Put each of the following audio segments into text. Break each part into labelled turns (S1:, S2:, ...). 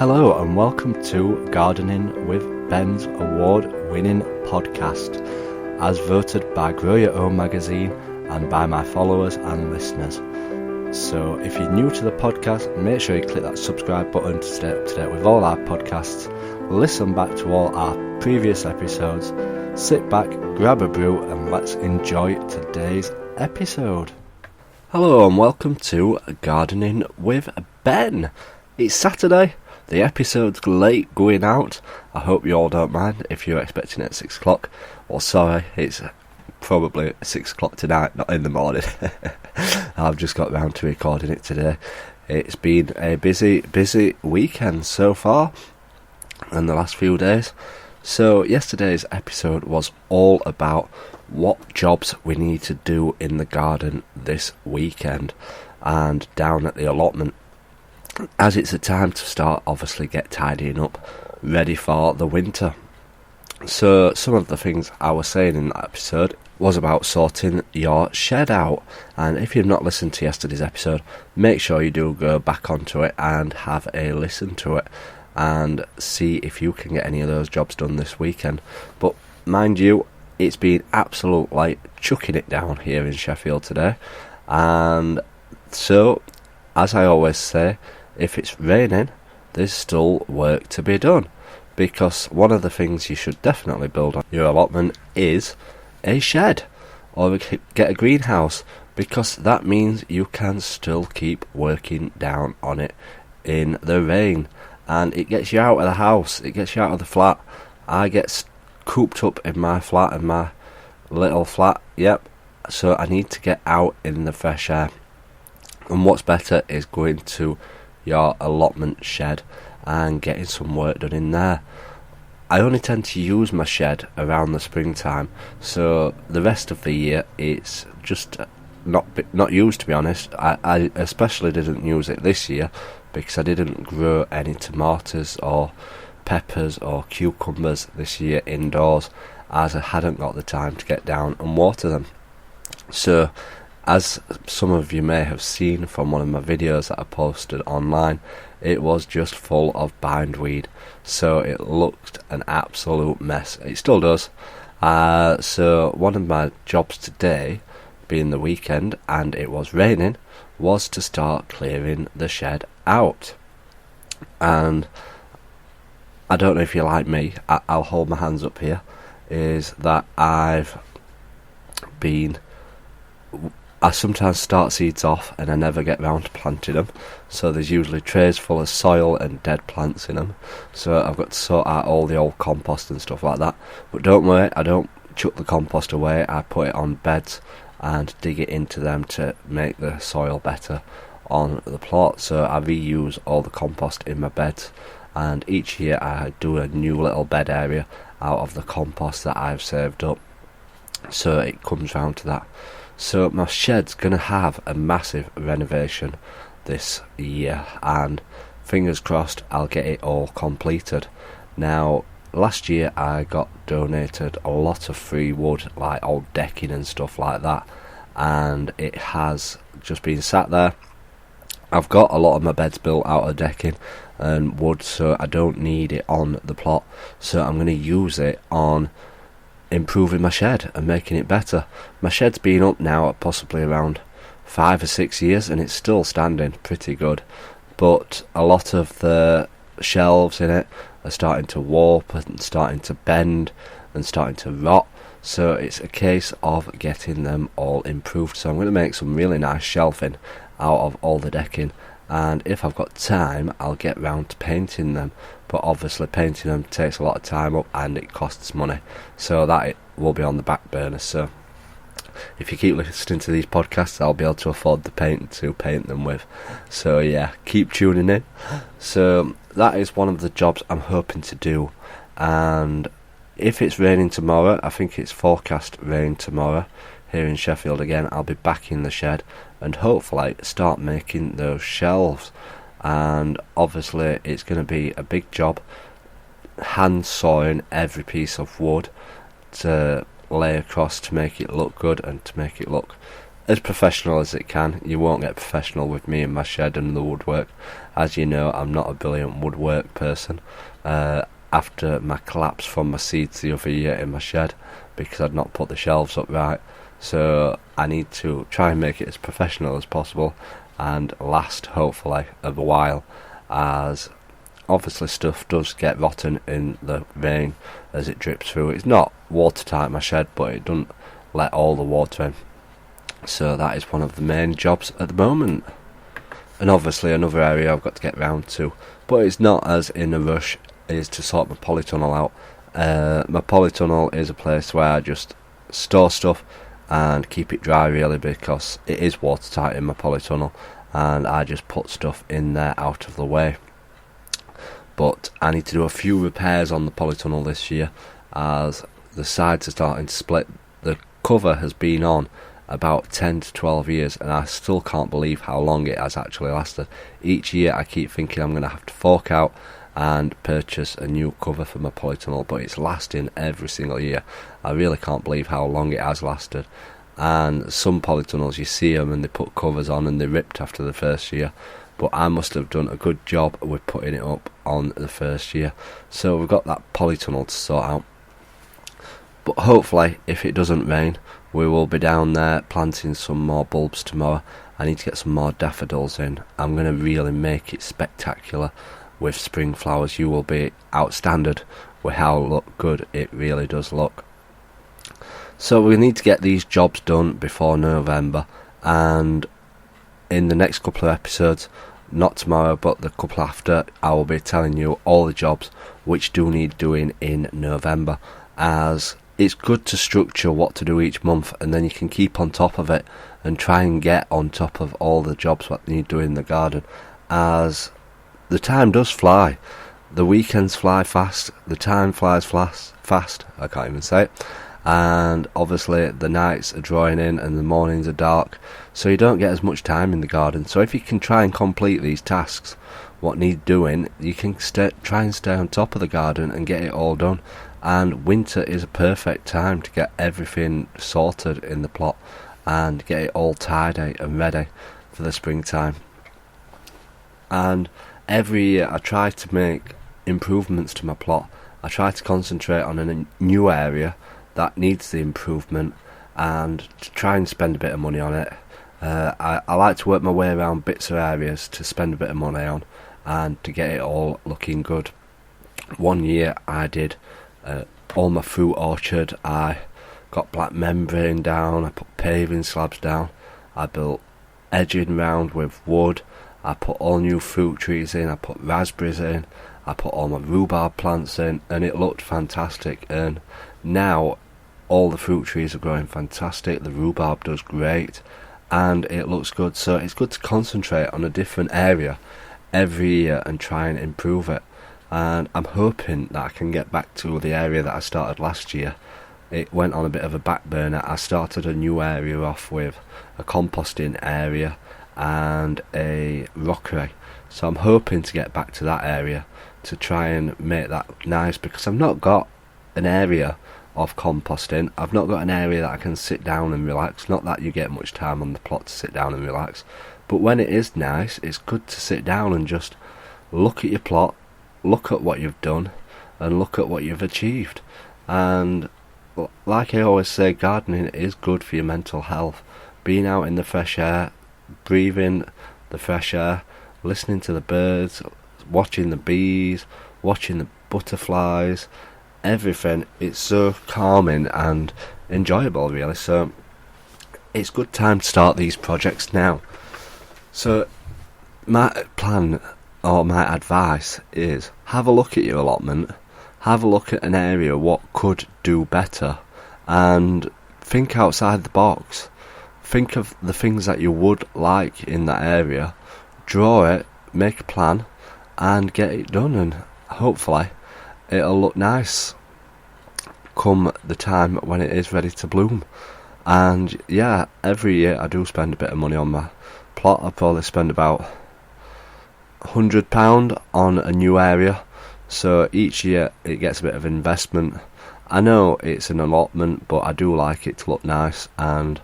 S1: Hello and welcome to Gardening with Ben's award-winning podcast, as voted by Grow Your Own magazine and by my followers and listeners. So if you're new to the podcast, make sure you click that subscribe button to stay up to date with all our podcasts, listen back to all our previous episodes, sit back, grab a brew and let's enjoy today's episode. Hello and welcome to Gardening with Ben. It's Saturday. The episode's late going out. I hope you all don't mind if you're expecting it at 6 o'clock. Well, sorry, it's probably 6 o'clock tonight, not in the morning. I've just got round to recording it today. It's been a busy weekend so far, and the last few days. So yesterday's episode was all about what jobs we need to do in the garden this weekend and down at the allotment, as it's a time to start obviously get tidying up, ready for the winter. So some of the things I was saying in that episode was about sorting your shed out, and if you've not listened to yesterday's episode, make sure you do go back onto it and have a listen to it and see if you can get any of those jobs done this weekend. But mind you, it's been absolute chucking it down here in Sheffield today, and so as I always say, if it's raining, there's still work to be done, because one of the things you should definitely build on your allotment is a shed or get a greenhouse, because that means you can still keep working down on it in the rain, and it gets you out of the house, it gets you out of the flat. I get cooped up in my flat, in my little flat, so I need to get out in the fresh air, and what's better is going to your allotment shed and getting some work done in there. I only tend to use my shed around the springtime, so the rest of the year it's just not used, to be honest. I especially didn't use it this year because I didn't grow any tomatoes or peppers or cucumbers this year indoors, as I hadn't got the time to get down and water them. So as some of you may have seen from one of my videos that I posted online, it was just full of bindweed, so it looked an absolute mess. It still does. So one of my jobs today, being the weekend and it was raining, was to start clearing the shed out. And I don't know if you're like me, I'll hold my hands up here, is that I sometimes start seeds off and I never get round to planting them, so there's usually trays full of soil and dead plants in them, so I've got to sort out all the old compost and stuff like that. But don't worry, I don't chuck the compost away, I put it on beds and dig it into them to make the soil better on the plot. So I reuse all the compost in my beds, and each year I do a new little bed area out of the compost that I've saved up, so it comes round to that. So my shed's going to have a massive renovation this year, and fingers crossed I'll get it all completed. Now, last year I got donated a lot of free wood, like old decking and stuff like that, and it has just been sat there. I've got a lot of my beds built out of decking and wood, so I don't need it on the plot, so I'm going to use it on improving my shed and making it better. My shed's been up now at possibly around 5 or 6 years and it's still standing pretty good, but a lot of the shelves in it are starting to warp and starting to bend and starting to rot, so it's a case of getting them all improved. So I'm going to make some really nice shelving out of all the decking, and if I've got time I'll get round to painting them, but obviously painting them takes a lot of time up and it costs money, so that it will be on the back burner. So if you keep listening to these podcasts, I'll be able to afford the paint to paint them with. So yeah, keep tuning in. So that is one of the jobs I'm hoping to do, and if it's raining tomorrow, I think it's forecast rain tomorrow here in Sheffield again, I'll be back in the shed and hopefully start making those shelves. And obviously it's going to be a big job hand sawing every piece of wood to lay across to make it look good and to make it look as professional as it can. You won't get professional with me in my shed and the woodwork. As you know, I'm not a brilliant woodwork person. After my collapse from my seeds the other year in my shed, because I'd not put the shelves up right, so I need to try and make it as professional as possible and last, hopefully, a while, as obviously stuff does get rotten in the rain as it drips through. It's not watertight, my shed, but it doesn't let all the water in. So that is one of the main jobs at the moment. And obviously another area I've got to get round to, but it's not as in a rush, is to sort my polytunnel out. My polytunnel is a place where I just store stuff and keep it dry, really, because it is watertight in my polytunnel, and I just put stuff in there out of the way. But I need to do a few repairs on the polytunnel this year, as the sides are starting to split. The cover has been on about 10 to 12 years, and I still can't believe how long it has actually lasted. Each year I keep thinking I'm going to have to fork out and purchase a new cover for my polytunnel, but it's lasting every single year. I really can't believe how long it has lasted. And some polytunnels, you see them and they put covers on and they're ripped after the first year, but I must have done a good job with putting it up on the first year. So we've got that polytunnel to sort out. But hopefully, if it doesn't rain, we will be down there planting some more bulbs tomorrow. I need to get some more daffodils in. I'm going to really make it spectacular with spring flowers. You will be outstanding with how good it really does look. So we need to get these jobs done before November, and in the next couple of episodes, not tomorrow but the couple after, I will be telling you all the jobs which do need doing in November, as it's good to structure what to do each month, and then you can keep on top of it and try and get on top of all the jobs that need doing in the garden, as the time does fly. The weekends fly fast, the time flies fast, I can't even say it, and obviously the nights are drawing in and the mornings are dark, so you don't get as much time in the garden. So if you can try and complete these tasks, what need doing, you can try and stay on top of the garden and get it all done. And winter is a perfect time to get everything sorted in the plot and get it all tidy and ready for the springtime. And every year I try to make improvements to my plot. I try to concentrate on a new area that needs the improvement and to try and spend a bit of money on it. I like to work my way around bits of areas to spend a bit of money on and to get it all looking good. One year I did all my fruit orchard. I got black membrane down, I put paving slabs down, I built edging round with wood, I put all new fruit trees in, I put raspberries in, I put all my rhubarb plants in, and it looked fantastic. And now all the fruit trees are growing fantastic, the rhubarb does great, and it looks good. So it's good to concentrate on a different area every year and try and improve it. And I'm hoping that I can get back to the area that I started last year. It went on a bit of a back burner. I started a new area off with a composting area and a rockery, so I'm hoping to get back to that area to try and make that nice, because I've not got an area of composting. I've not got an area that I can sit down and relax. Not that you get much time on the plot to sit down and relax, but when it is nice, it's good to sit down and just look at your plot, look at what you've done and look at what you've achieved. And like I always say, gardening is good for your mental health. Being out in the fresh air, breathing the fresh air, listening to the birds, watching the bees, watching the butterflies, everything, it's so calming and enjoyable, really. So it's good time to start these projects now. So my plan or my advice is, have a look at your allotment, have a look at an area what could do better, and think outside the box. Think of the things that you would like in that area, draw it, make a plan, and get it done, and hopefully it'll look nice come the time when it is ready to bloom. And yeah, every year I do spend a bit of money on my plot. I probably spend about £100 on a new area, so each year it gets a bit of investment. I know it's an allotment, but I do like it to look nice, and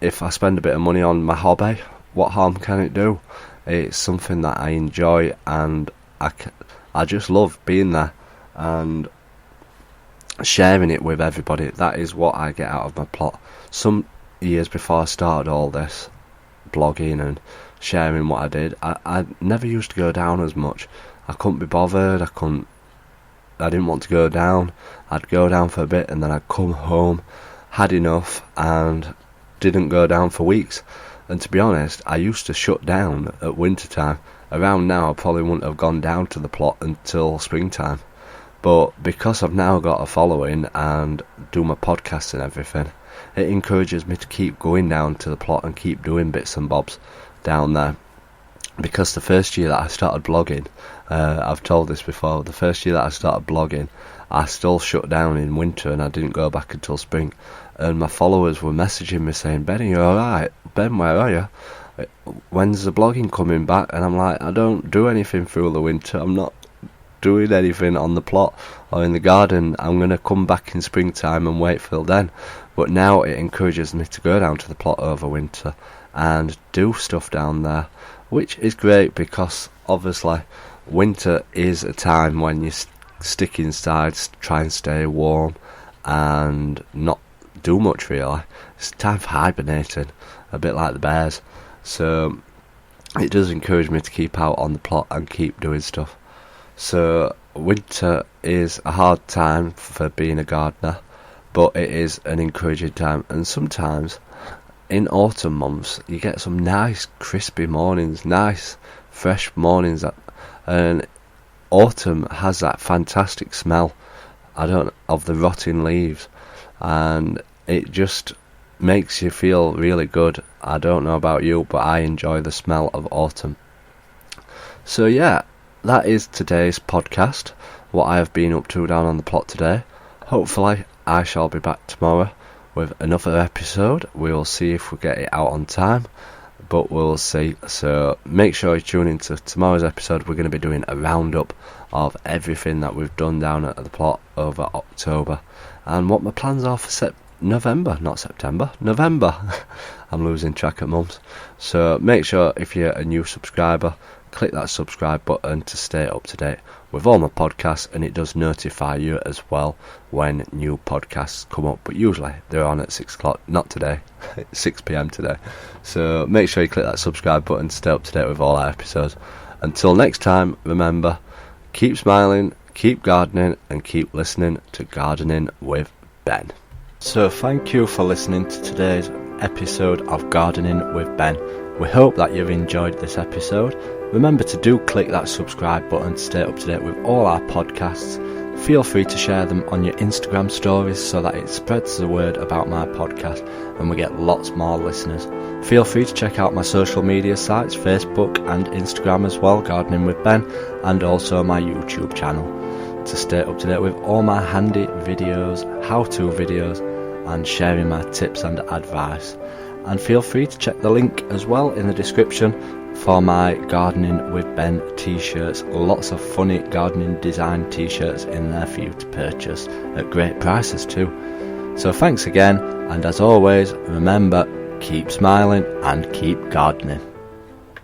S1: if I spend a bit of money on my hobby, what harm can it do? It's something that I enjoy, and I just love being there and sharing it with everybody. That is what I get out of my plot. Some years before I started all this blogging and sharing what I did, I never used to go down as much. I couldn't be bothered. I didn't want to go down. I'd go down for a bit and then I'd come home, had enough, and didn't go down for weeks. And to be honest, I used to shut down at winter time. Around now I probably wouldn't have gone down to the plot until springtime. But because I've now got a following and do my podcast and everything, it encourages me to keep going down to the plot and keep doing bits and bobs down there. Because the first year that I started blogging, I've told this before, the first year that I started blogging, I still shut down in winter and I didn't go back until spring. And my followers were messaging me saying, "Ben, are you alright? Ben, where are you? When's the blogging coming back?" And I'm like, I don't do anything through the winter. I'm not doing anything on the plot or in the garden. I'm going to come back in springtime and wait till then. But now it encourages me to go down to the plot over winter and do stuff down there, which is great because obviously winter is a time when you stick inside, try and stay warm and not do much really. It's time for hibernating, a bit like the bears. So it does encourage me to keep out on the plot and keep doing stuff. So winter is a hard time for being a gardener, but it is an encouraging time. And sometimes in autumn months you get some nice crispy mornings, nice fresh mornings, and autumn has that fantastic smell of the rotting leaves, and it just makes you feel really good. I don't know about you, but I enjoy the smell of autumn. So yeah, that is today's podcast, what I have been up to down on the plot today. Hopefully I shall be back tomorrow with another episode. We'll see if we get it out on time, but we'll see. So make sure you tune into tomorrow's episode. We're going to be doing a roundup of everything that we've done down at the plot over October and what my plans are for November. I'm losing track at months. So make sure, if you're a new subscriber, click that subscribe button to stay up to date with all my podcasts, and it does notify you as well when new podcasts come up, but usually they're on at 6 o'clock, not today, 6 p.m. today. So make sure you click that subscribe button to stay up to date with all our episodes. Until next time, remember, keep smiling, keep gardening, and keep listening to Gardening with Ben. So thank you for listening to today's episode of Gardening with Ben. We hope that you've enjoyed this episode. Remember to do click that subscribe button to stay up to date with all our podcasts. Feel free to share them on your Instagram stories so that it spreads the word about my podcast and we get lots more listeners. Feel free to check out my social media sites, Facebook and Instagram as well, Gardening with Ben, and also my YouTube channel, to stay up to date with all my handy videos, how-to videos, and sharing my tips and advice. And feel free to check the link as well in the description for my Gardening with Ben t-shirts. Lots of funny gardening design t-shirts in there for you to purchase at great prices too. So thanks again, and as always, remember, keep smiling and keep gardening.